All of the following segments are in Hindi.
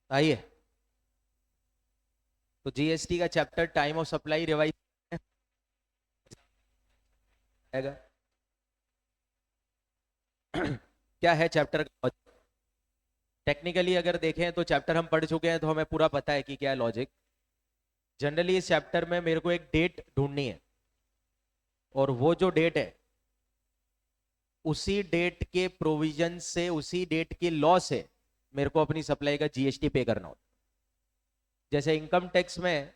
आइए, तो जीएसटी का chapter time of supply revise आएगा। क्या है चैप्टर का? टेक्निकली अगर देखें तो चैप्टर हम पढ़ चुके हैं, तो हमें पूरा पता है कि क्या है लॉजिक। जनरली इस चैप्टर में मेरे को एक डेट ढूंढनी है, और वो जो डेट है उसी डेट के प्रोविजन से, उसी डेट के लॉ से मेरे को अपनी सप्लाई का जीएसटी पे करना होता है। जैसे इनकम टैक्स में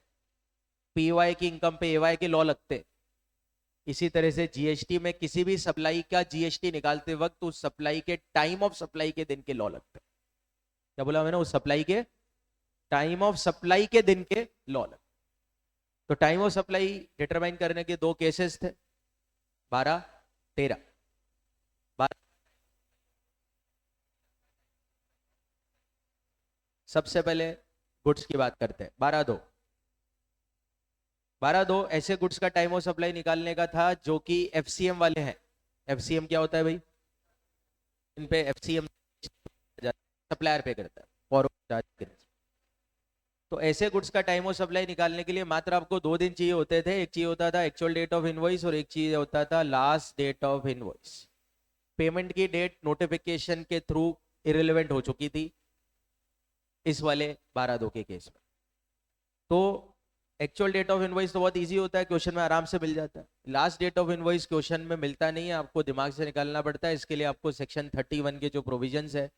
पीवाई की इनकम पे एवाई के लॉ लगते हैं, इसी तरह से जीएसटी में किसी भी सप्लाई का जीएसटी निकालते वक्त उस सप्लाई के टाइम ऑफ सप्लाई के दिन के लॉ लगते हैं। क्या बोला मैंने? उस सप्लाई के टाइम ऑफ सप्लाई के दिन के लॉ लगते। तो टाइम ऑफ सप्लाई डिटरमाइन करने के दो केसेस थे, 12, 13। 12, सबसे पहले गुड्स की बात करते हैं। 12/2, 12/2 ऐसे गुड्स का टाइम ऑफ सप्लाई निकालने का था जो कि एफसीएम वाले हैं। एफसीएम क्या होता है भाई? इन पे एफसीएम सप्लायर पे करता है, फॉरवर्ड चार्ज। तो ऐसे गुड्स का टाइम ऑफ सप्लाई निकालने के लिए मात्र आपको 2 दिन चाहिए होते थे। एक चाहिए होता था एक्चुअल डेट ऑफ इनवॉइस, और एक चाहिए होता था last date of invoice. Payment की डेट नोटिफिकेशन के थ्रू इरेलीवेंट हो चुकी थी इस वाले 12/2 के केस में। तो एक्चुअल डेट ऑफ इनवॉइस तो बहुत इजी होता है, क्वेश्चन में आराम से मिल जाता है। Last date of invoice question में मिलता नहीं है, आपको दिमाग से निकालना पड़ता है। इसके लिए आपको सेक्शन 31 के जो प्रोविजंस है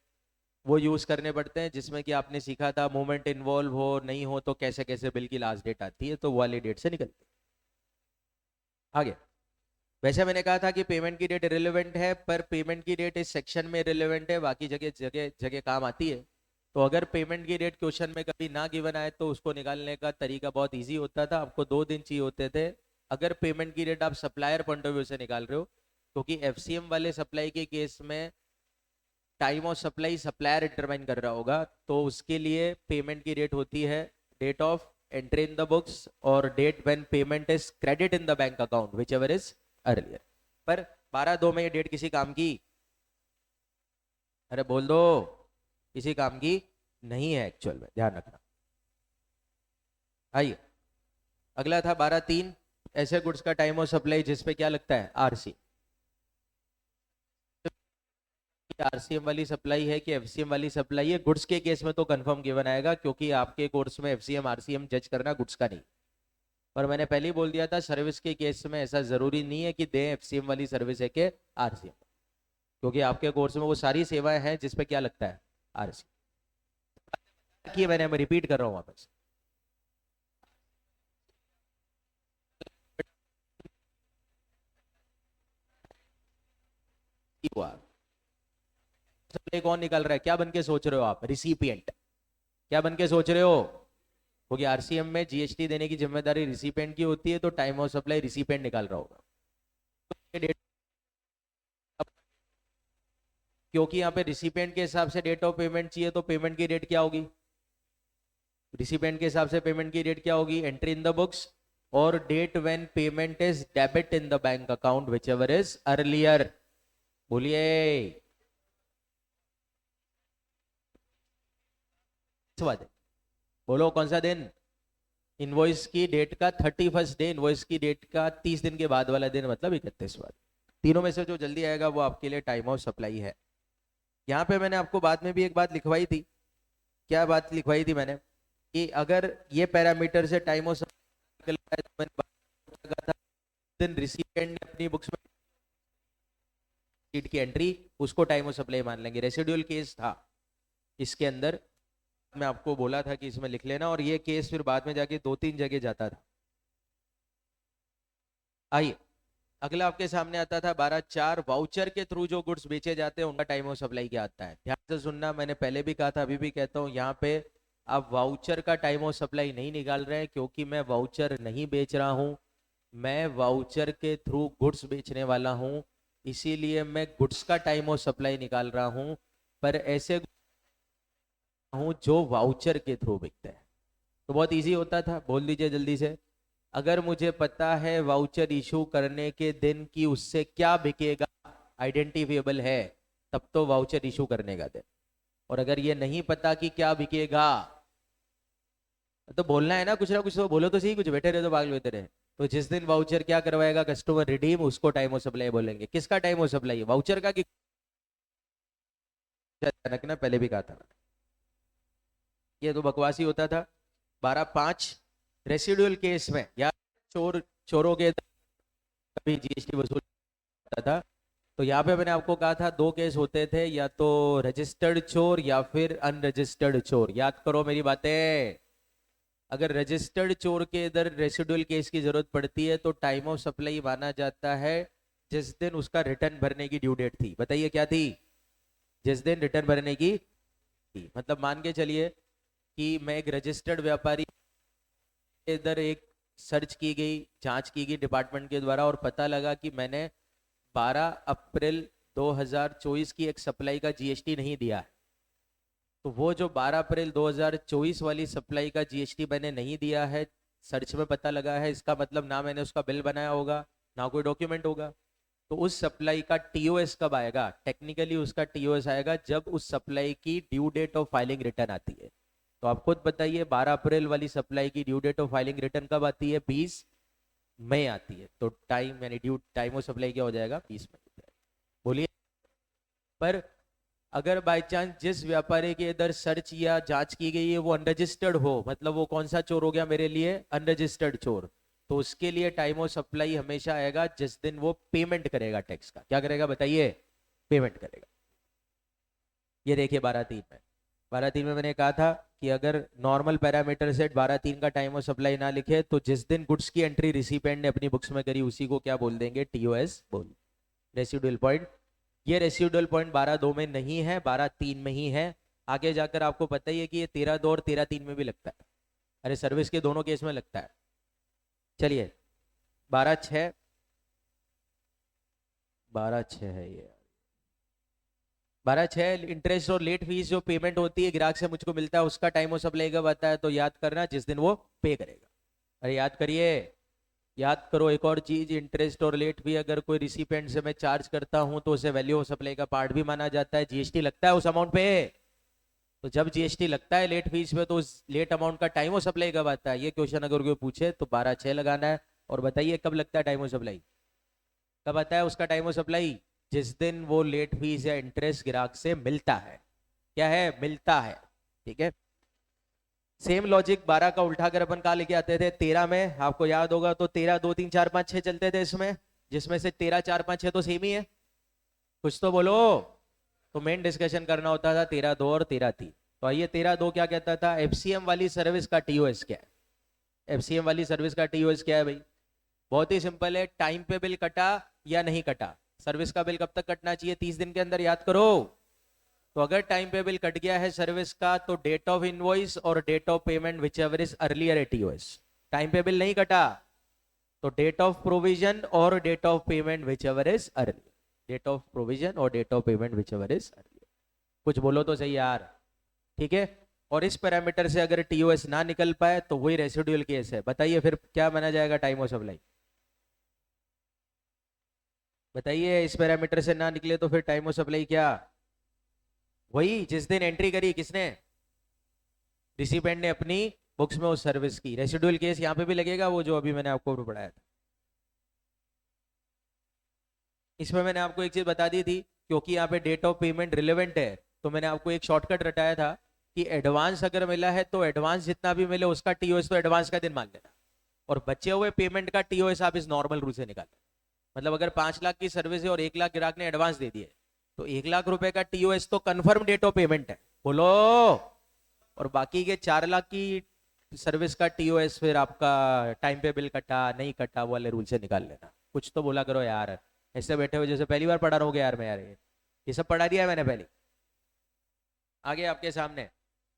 वो यूज करने पड़ते हैं, जिसमें कि आपने सीखा था मूवमेंट इन्वॉल्व हो नहीं हो तो कैसे कैसे बिल की लास्ट डेट आती है, तो वो वाली डेट से निकलती है। आगे, वैसे मैंने कहा था कि पेमेंट की डेट इरेलीवेंट है, पर पेमेंट की डेट इस सेक्शन में इरेलीवेंट है, बाकी जगह जगह जगह काम आती है। तो अगर पेमेंट की डेट क्वेश्चन में कभी ना गिवन आए तो उसको निकालने का तरीका बहुत ईजी होता था। आपको 2 दिन चाहिए होते थे अगर पेमेंट की डेट आप सप्लायर पॉइंट ऑफ व्यू से निकाल रहे हो, क्योंकि एफसीएम वाले सप्लाई के केस में time of supply supplier determine कर रहा होगा, तो उसके लिए पेमेंट की डेट होती है date of entry in the books और date when payment is credit in the bank account whichever is earlier. पर 12/2 में ये डेट किसी काम की? अरे बोल दो, किसी काम की नहीं है एक्चुअल में, ध्यान रखना। आइए, अगला था 12/3, ऐसे गुड्स का टाइम ऑफ सप्लाई जिसपे क्या लगता है? आरसी। आरसीएम वाली सप्लाई है कि एफसीएम वाली सप्लाई है? गुड्स के केस में तो कंफर्म गिवन आएगा, क्योंकि आपके कोर्स में एफसीएम आरसीएम जज करना गुड्स का नहीं। पर मैंने पहले ही बोल दिया था सर्विस के केस में ऐसा जरूरी नहीं है कि दें एफसीएम वाली सर्विस है कि आरसीएम, क्योंकि आपके कोर्स में वो सारी सेवाएं हैं जिसपे क्या लगता है? आरसीएम। कि मैंने मैं रिपीट कर रहा हूं वापस। हुआ सप्लाई कौन निकाल रहा है? क्या बन के सोच रहे हो आप? रिसिपिएंट। क्या बन के सोच रहे हो? क्योंकि आरसीएम में जीएसटी देने की जिम्मेदारी रिसिपिएंट की होती है, तो टाइम ऑफ सप्लाई रिसिपिएंट निकाल रहा होगा। तो डेट, क्योंकि यहाँ पे रिसिपिएंट के हिसाब से डेट ऑफ पेमेंट चाहिए, तो पेमेंट की डेट क्या होगी? रिसिपिएंट के हिसाब से पेमेंट की डेट क्या होगी? एंट्री इन द बुक्स और date when payment is debit in the bank account whichever is earlier. बोलिए, इस बात है। बोलो कौन सा दिन? इनवॉइस की डेट का 31st डे, इनवॉइस की डेट का 30 दिन के बाद वाला दिन, मतलब 31वां। तीनों में से जो जल्दी आएगा वो आपके लिए टाइम ऑफ सप्लाई है। यहाँ पे मैंने आपको बाद में भी एक बात लिखवाई थी। क्या बात लिखवाई थी मैंने? कि अगर ये पैरामीटर से टाइम ऑफ सप्लाई निकल रहा है, तो मैंने कहा था दिन रिसिपिएंट ने अपनी बुक्स में शीट की एंट्री, उसको टाइम ऑफ सप्लाई मान लेंगे। रेसिडुअल केस था इसके अंदर, मैं आपको बोला था कि इसमें लिख लेना, और ये केस फिर बाद में जाके 2-3 जगह जाता था। आइए, अगला आपके सामने आता था 12/4, वाउचर के थ्रू जो गुड्स बेचे जाते हैं उनका टाइम ऑफ सप्लाई क्या आता है? ध्यान से सुनना, मैंने पहले भी कहा था अभी भी कहता हूं, यहाँ पे आप वाउचर का टाइम ऑफ सप्लाई नहीं निकाल रहे हैं, क्योंकि मैं वाउचर नहीं बेच रहा हूं। मैं वाउचर के थ्रू गुड्स बेचने वाला हूं, इसीलिए मैं गुड्स का टाइम ऑफ सप्लाई निकाल रहा हूं। पर ऐसे हूं जो वाउचर के थ्रू बिकते हैं, तो बहुत इजी होता था। बोल दीजिए जल्दी से। अगर मुझे पता है वाउचर इशू करने के दिन की उससे क्या बिकेगा आइडेंटिफिएबल है, तब तो वाउचर इशू करने का दिन। और अगर ये नहीं पता कि क्या बिकेगा, तो बोलना है ना कुछ तो बोलो तो सही, कुछ बैठे रहे तो भाग लेते रहे। तो जिस दिन वाउचर क्या करवाएगा कस्टमर रिडीम, उसको टाइम ऑफ सप्लाई बोलेंगे। किसका टाइम ऑफ सप्लाई है, वाउचर का कि अचानक ना, पहले भी कहा था। ये तो बकवासी होता था। 12(5) रेसिडुअल केस में या चोरों के कभी जीएसटी वसूल होता था। तो यहाँ पे मैंने आपको कहा था दो केस होते थे, या तो रजिस्टर्ड चोर या फिर अनरजिस्टर्ड चोर। याद करो मेरी बातें। अगर रजिस्टर्ड चोर के इधर रेसिडुअल केस की जरूरत पड़ती है तो टाइम ऑफ सप्लाई माना जाता है जिस दिन उसका रिटर्न भरने की ड्यू डेट थी। बताइए क्या थी? जिस दिन रिटर्न भरने की थी। मतलब मान के चलिए कि मैं एक रजिस्टर्ड व्यापारी, इधर एक सर्च की गई, जांच की गई डिपार्टमेंट के द्वारा और पता लगा कि मैंने 12 अप्रैल 2024 की एक सप्लाई का जीएसटी नहीं दिया है। तो वो जो 12 अप्रैल 2024 वाली सप्लाई का जीएसटी मैंने नहीं दिया है, सर्च में पता लगा है, इसका मतलब ना मैंने उसका बिल बनाया होगा, ना कोई डॉक्यूमेंट होगा। तो उस सप्लाई का टीओएस कब आएगा? टेक्निकली उसका टीओएस आएगा जब उस सप्लाई की due date of filing return आती है। तो आप खुद बताइए 12 अप्रैल वाली सप्लाई की due date of filing return कब आती है? 20 मई आती है। तो टाइम यानी ड्यू टाइम ऑफ सप्लाई क्या हो जाएगा? 20 मई। बोलिए। पर अगर बाय चांस जिस व्यापारी के इधर सर्च या जांच की गई है वो अनरजिस्टर्ड हो, मतलब वो कौन सा चोर हो गया मेरे लिए? अनरजिस्टर्ड चोर। तो उसके लिए टाइम ऑफ सप्लाई हमेशा आएगा जिस दिन वो पेमेंट करेगा टैक्स का। क्या करेगा बताइए? पेमेंट करेगा। ये देखिए 12(3) में, 12(3) में मैंने कहा था कि अगर नॉर्मल पैरामीटर सेट 12(3) का टाइम ऑफ सप्लाई ना लिखे तो जिस दिन गुड्स की एंट्री रिसिपेंट ने अपनी बुक्स में करी उसी को क्या बोल देंगे? टीओएस बोल, रेसिडुअल पॉइंट। ये रेसिडुअल पॉइंट 12(2) में नहीं है, 12(3) में ही है। आगे जाकर आपको पता ही है कि ये 13(2) और 13(3) में भी लगता है। अरे सर्विस के दोनों केस में लगता है। चलिए 12(6), 12(6) है ये। 12(6) इंटरेस्ट और लेट फीस जो पेमेंट होती है ग्राहक से मुझको मिलता है, उसका टाइम ऑफ सप्लाई कब आता है? तो याद करना जिस दिन वो पे करेगा। अरे याद करिए, याद करो। एक और चीज, इंटरेस्ट और लेट फी अगर कोई रिसिपेंट से मैं चार्ज करता हूं तो उसे वैल्यू ऑफ सप्लाई का पार्ट भी माना जाता है। जीएसटी लगता है उस अमाउंट पे। तो जब जीएसटी लगता है लेट फीस पे तो उस लेट अमाउंट का टाइम ऑफ सप्लाई कब आता है? ये क्वेश्चन अगर कोई पूछे तो 12(6) लगाना है। और बताइए कब लगता है टाइम ऑफ सप्लाई? कब आता है उसका टाइम ऑफ सप्लाई? जिस दिन वो लेट फीस या इंटरेस्ट ग्राहक से मिलता है। क्या है? मिलता है। ठीक है। सेम लॉजिक 12 का उल्टा कर अपन कहा लेके आते थे 13 में। आपको याद होगा तो 13, 2, 3, 4, 5, 6 चलते थे इसमें, जिसमें से 13, 4, 5, 6 तो सेम ही है। कुछ तो बोलो। तो मेन डिस्कशन करना होता था 13(2) और 13(3). तो आइए 13(2) क्या कहता था? एफसीएम वाली सर्विस का टीओएस क्या है? एफसीएम वाली सर्विस का टीओएस क्या है भाई? बहुत ही सिंपल है। टाइम पे बिल कटा या नहीं कटा। सर्विस का बिल कब तक कटना चाहिए? 30 दिन के अंदर। याद करो। तो अगर टाइम पे बिल कट गया है सर्विस का तो डेट ऑफ इनवॉइस और date of payment whichever is earlier at TOS. Time पे बिल नहीं कटा तो डेट ऑफ प्रोविजन और date of payment whichever is earlier. Date of provision और date of payment whichever is earlier. कुछ बोलो तो सही यार। ठीक है। और इस पैरामीटर से अगर टीओएस ना निकल पाए तो वही रेसिडुअल केस है। बताइए फिर क्या माना जाएगा टाइम ऑफ सप्लाई? बताइए इस पैरामीटर से ना निकले तो फिर टाइम ऑफ सप्लाई क्या? वही जिस दिन एंट्री करी किसने? रिसिपेंट ने अपनी बुक्स में उस सर्विस की। रेसिडुअल केस यहां पे भी लगेगा, वो जो अभी मैंने आपको पढ़ाया था। इसमें मैंने आपको एक चीज बता दी थी, क्योंकि यहाँ पे डेट ऑफ पेमेंट रिलेवेंट है तो मैंने आपको एक शॉर्टकट रटाया था कि एडवांस अगर मिला है तो एडवांस जितना भी मिले उसका टीओएस तो एडवांस का दिन मान लेना, और बचे हुए पेमेंट का टीओएस आप इस नॉर्मल रूल से निकालें। मतलब अगर 5 लाख की सर्विस है और 1 लाख ग्राहक ने एडवांस दे दिए तो 1 लाख रुपए का टीओएस तो कंफर्म डेट ऑफ पेमेंट है। बोलो। और बाकी के 4 लाख की सर्विस का टीओएस फिर आपका टाइम पे बिल कटा नहीं कटा वाले रूल से निकाल लेना। कुछ तो बोला करो यार। ऐसे बैठे हुए जैसे पहली बार पढ़ा रहा हूँ यार मैं। यार ये सब पढ़ा दिया है मैंने पहले। आगे आपके सामने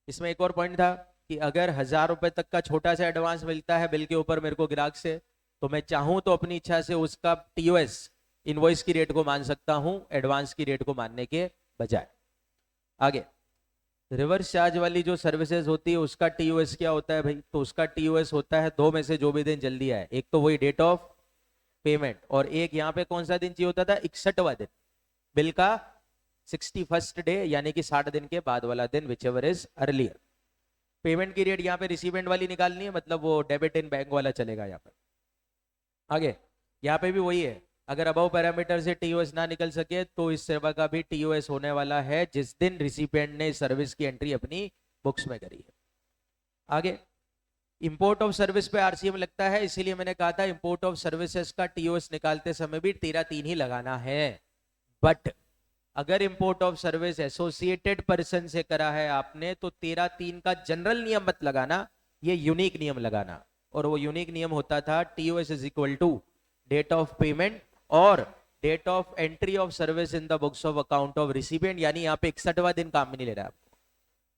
इसमें एक और पॉइंट था कि अगर 1000 रुपए तक का छोटा सा एडवांस मिलता है बिल के ऊपर मेरे को ग्राहक से, तो मैं चाहूं तो अपनी इच्छा से उसका टीओएस इनवॉइस की रेट को मान सकता हूं एडवांस की रेट को मानने के बजाय। आगे रिवर्स चार्ज वाली जो सर्विसेज होती है उसका टीओएस क्या होता है भाई? तो उसका टीओएस होता है दो में से जो भी दिन जल्दी आए। एक तो वही डेट ऑफ पेमेंट और एक यहाँ पे कौन सा दिन चाहिए होता था? 61वां दिन बिल का 61st डे यानी कि 60 दिन के बाद वाला दिन, which ever is earlier. Payment की रेट यहाँ पे रिसीवेंट वाली निकालनी है, मतलब वो डेबिट इन बैंक वाला चलेगा यहाँ पर। आगे यहाँ पे भी वही है, अगर अबव पैरामीटर से टीओएस ना निकल सके तो इस सेवा का भी टीओएस होने वाला है जिस दिन रिसिपेंट ने सर्विस की एंट्री अपनी बुक्स में करी है। आगे इंपोर्ट ऑफ सर्विस पे आरसीएम लगता है, इसीलिए मैंने कहा था इंपोर्ट ऑफ सर्विसेज का टीओएस निकालते समय भी 13(3) ही लगाना है। बट अगर import of service associated person से करा है आपने तो 13(3) का जनरल नियम मत लगाना, ये यूनिक नियम लगाना। और वो यूनिक नियम होता था TOS is equal to date of payment और date of entry of service in the books of account of recipient, यानी यहाँ पे 61वां दिन काम में नहीं ले रहा आपको।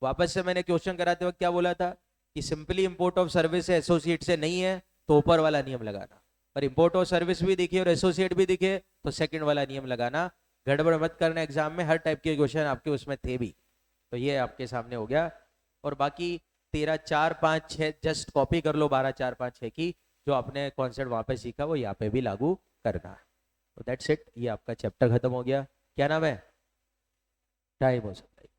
वापस से मैंने क्वेश्चन कराते वक्त क्या बोला था कि simply import of service associate से नहीं है तो ऊपर वाला नियम लगाना, और इंपोर्ट ऑफ सर्विस भी दिखे और एसोसिएट भी दिखे तो सेकंड वाला नियम लगाना। गड़बड़ मत करना, एग्जाम में हर टाइप के क्वेश्चन आपके उसमें थे भी। तो ये आपके सामने हो गया। और बाकी 13, 4, 5, 6 जस्ट कॉपी कर लो 12, 4, 5, 6 की, जो आपने कॉन्सेप्ट वहां पे सीखा वो यहाँ पे भी लागू करना है। तो दैट्स इट, ये आपका चैप्टर खत्म हो गया। क्या नाम है? टाइम हो सकता है।